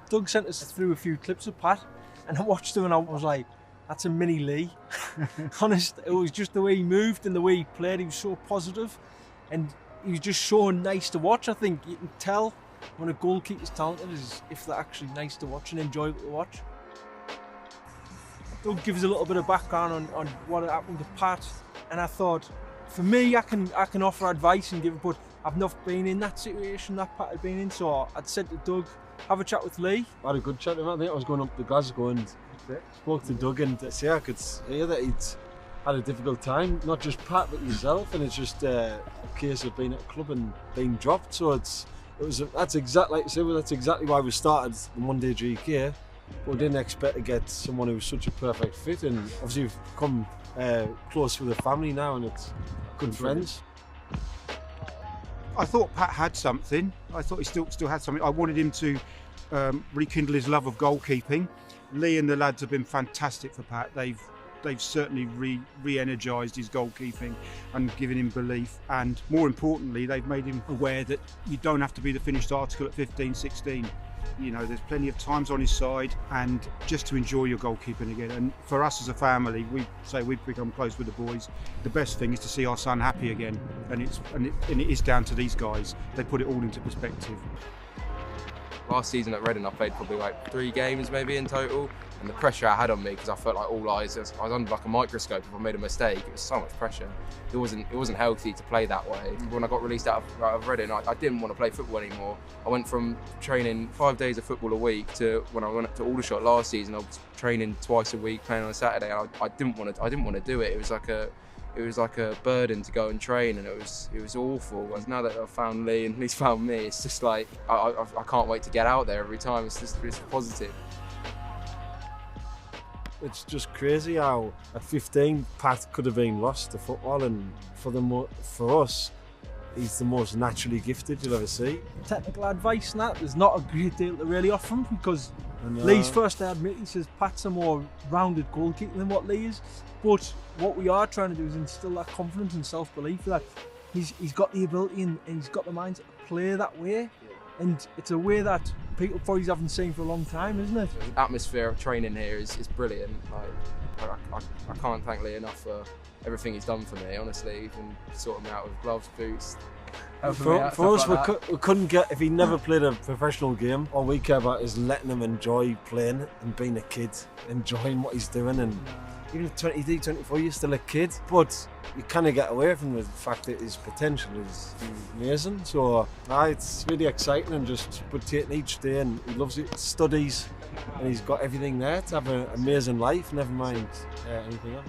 Doug sent us through a few clips of Pat, and I watched him and I was like, that's a mini Lee. Honest, it was just the way he moved and the way he played. He was so positive and he was just so nice to watch. I think you can tell when a goalkeeper's talented is if they're actually nice to watch and enjoyable to watch. Doug gives a little bit of background on what happened to Pat, and I thought, for me, I can offer advice and give it, but I've not been in that situation that Pat had been in, so I'd said to Doug, have a chat with Lee. I had a good chat with him. I think I was going up to Glasgow and spoke to Doug, and yeah, I could hear that he'd had a difficult time, not just Pat but yourself, and it's just a case of being at a club and being dropped. So that's exactly why we started the Monday GK. But we didn't expect to get someone who was such a perfect fit, and obviously we've come close with the family now, and it's good friends. I thought Pat had something. I thought he still had something. I wanted him to rekindle his love of goalkeeping. Lee and the lads have been fantastic for Pat. They've certainly re-energised his goalkeeping and given him belief, and more importantly, they've made him aware that you don't have to be the finished article at 15, 16. You know, there's plenty of times on his side, and just to enjoy your goalkeeping again. And for us as a family, we've become close with the boys. The best thing is to see our son happy again, and it is down to these guys. They put it all into perspective. Last season at Reading, I played probably like 3 games maybe in total, and the pressure I had on me, because I felt like all eyes, I was under like a microscope. If I made a mistake, it was so much pressure. It wasn't healthy to play that way. When I got released out of Reading, I didn't want to play football anymore. I went from training 5 days of football a week to when I went up to Aldershot last season, I was training twice a week, playing on a Saturday. And I didn't want to do it. It was like a burden to go and train, and it was awful. And now that I've found Lee and he's found me, it's just like I can't wait to get out there every time. It's positive. It's just crazy how at 15 Pat could have been lost to football, and for us, he's the most naturally gifted you'll ever see. Technical advice and that, there's not a great deal to really offer him, because Lee's first admit, he says Pat's a more rounded goalkeeper than what Lee is. But what we are trying to do is instill that confidence and self-belief that he's got the ability and he's got the mindset to play that way. And it's a way that people probably haven't seen for a long time, isn't it? The atmosphere of training here is brilliant. Like, I can't thank Lee enough for everything he's done for me, honestly, even sorting me out with gloves, boots. For us, we couldn't get, if he never played a professional game, all we care about is letting him enjoy playing and being a kid, enjoying what he's doing. And even at 23, 24, you're still a kid, but you kind of get away from the fact that his potential is amazing. So it's really exciting, and just taking each day, and he loves it, studies, and he's got everything there to have an amazing life, never mind anything else.